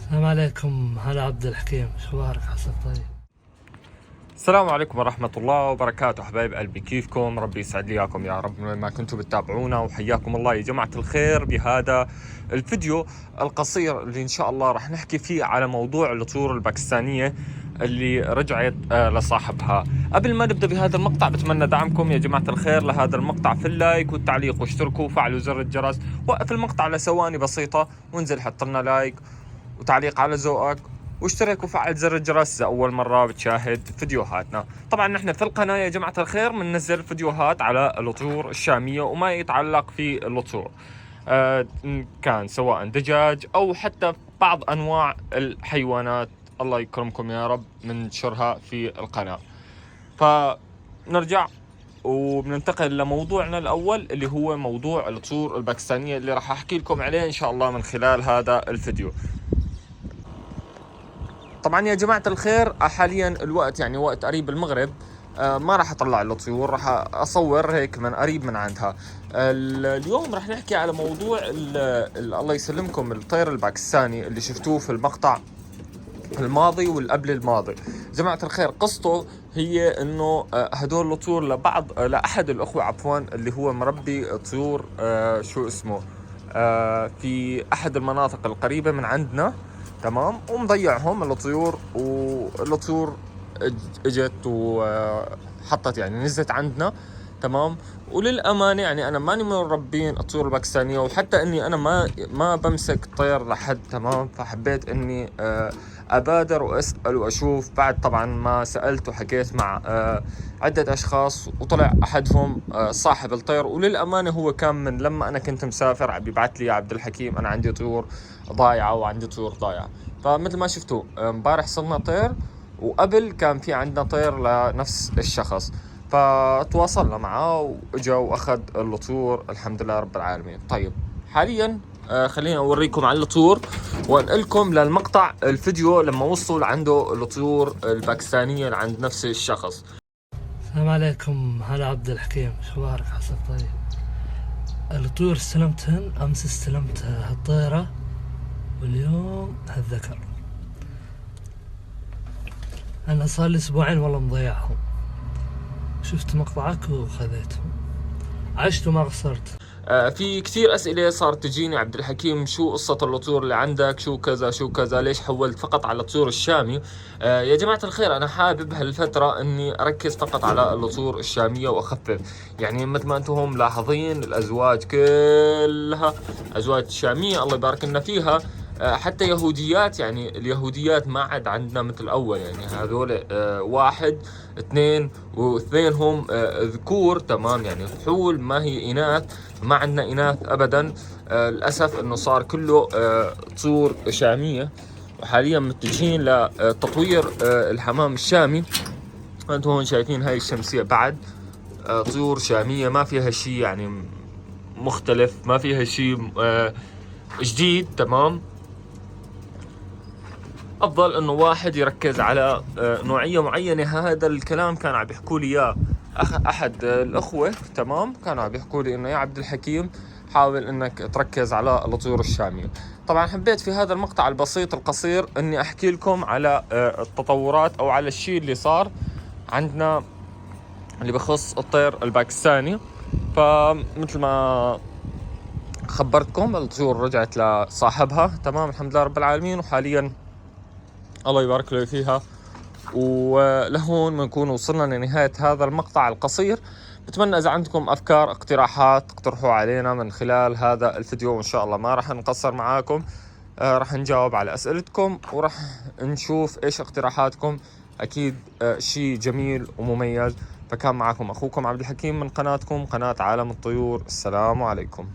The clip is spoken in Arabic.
السلام عليكم، هلا عبد الحكيم، شو عساك طيب؟ السلام عليكم ورحمة الله وبركاته. حبايب قلبي، كيفكم؟ ربي يسعد لي اياكم يا رب من وين ما كنتوا بتتابعونا، وحياكم الله يا جماعة الخير بهذا الفيديو القصير اللي ان شاء الله راح نحكي فيه على موضوع الطيور الباكستانية اللي رجعت لصاحبها. قبل ما نبدأ بهذا المقطع بتمنى دعمكم يا جماعة الخير لهذا المقطع في اللايك والتعليق، واشتركوا وفعلوا زر الجرس. وقف المقطع لثواني بسيطة وانزل حط لنا لايك وتعليق على ذوقك، واشترك وفعل زر الجرس إذا أول مرة بتشاهد فيديوهاتنا. طبعا نحن في القناة يا جماعة الخير بننزل فيديوهات على الطيور الشامية وما يتعلق في الطيور، كان سواء دجاج أو حتى بعض أنواع الحيوانات، الله يكرمكم يا رب منشرها في القناة. فنرجع وبننتقل لموضوعنا الأول اللي هو موضوع الطيور الباكستانية اللي راح أحكي لكم عليه إن شاء الله من خلال هذا الفيديو. طبعا يا جماعة الخير حاليا الوقت يعني وقت قريب المغرب، ما راح اطلع الطيور، راح اصور هيك من قريب من عندها. اليوم راح نحكي على موضوع الله يسلمكم الطير الباكستاني اللي شفتوه في المقطع الماضي والقبل الماضي. جماعة الخير قصته هي انه هدول الطيور لاحد الاخوة عفوا اللي هو مربي طيور شو اسمه في احد المناطق القريبة من عندنا، تمام، ومضيعهم الطيور. والطيور اجت وحطت يعني نزلت عندنا، تمام. وللامانه يعني انا ماني من مربين الطيور الباكستانيه، وحتى اني انا ما بمسك طير لحد، تمام. فحبيت اني ابادر واسال واشوف. بعد طبعا ما سالت وحكيت مع عده اشخاص، وطلع احدهم صاحب الطير. وللامانه هو كان من لما انا كنت مسافر بيبعت لي يا عبد الحكيم انا عندي طيور ضايعه وعندي طيور ضايعه. فمثل ما شفتوا امبارح صرنا طير، وقبل كان في عندنا طير لنفس الشخص، فتواصلنا معاه واجا واخذ الطيور الحمد لله رب العالمين. طيب حاليا خليني اوريكم على الطيور وانقلكم للمقطع الفيديو لما وصلوا لعنده الطيور الباكستانية اللي عند نفس الشخص. السلام عليكم، هلا عبد الحكيم، شو عساك طيب؟ الطيور استلمتهن امس، استلمت هالطيرة واليوم هالذكر. انا صار لي اسبوعين والله مضيعهم، شفت مقطعك وخذيتهم، عشت وما قصرت. في كثير أسئلة صارت تجيني عبد الحكيم، شو قصة الطيور اللي عندك، شو كذا شو كذا، ليش حولت فقط على الطيور الشامي؟ يا جماعة الخير أنا حابب هالفترة إني أركز فقط على الطيور الشامية وأخفف. يعني مثل ما أنتم ملاحظين الأزواج كلها أزواج شامية الله يبارك لنا فيها. حتى يهوديات، يعني اليهوديات ما عاد عندنا مثل أول، يعني هذول واحد اثنين واثنين هم ذكور، تمام، يعني فحول ما هي إناث، ما عندنا إناث أبدا. للأسف إنه صار كله طيور شامية. وحاليا متجهين لتطوير الحمام الشامي. أنتم هون شايفين هاي الشمسية بعد طيور شامية، ما فيها شيء يعني مختلف، ما فيها شيء جديد، تمام. افضل انه واحد يركز على نوعيه معينه. هذا الكلام كان عم بيحكوا لي اياه احد الاخوه، تمام، كانوا عم بيحكوا لي انه يا عبد الحكيم حاول انك تركز على الطيور الشاميه. طبعا حبيت في هذا المقطع البسيط القصير اني احكي لكم على التطورات او على الشيء اللي صار عندنا اللي بخص الطير الباكستاني. فمثل ما خبرتكم الطيور رجعت لصاحبها، تمام، الحمد لله رب العالمين. وحاليا الله يبارك له فيها. ولهون بنكون وصلنا لنهاية هذا المقطع القصير. بتمنى إذا عندكم أفكار اقتراحات تقترحوا علينا من خلال هذا الفيديو، وإن شاء الله ما راح نقصر معاكم. راح نجاوب على أسئلتكم وراح نشوف إيش اقتراحاتكم. أكيد شيء جميل ومميز. فكان معكم أخوكم عبد الحكيم من قناتكم قناة عالم الطيور. السلام عليكم.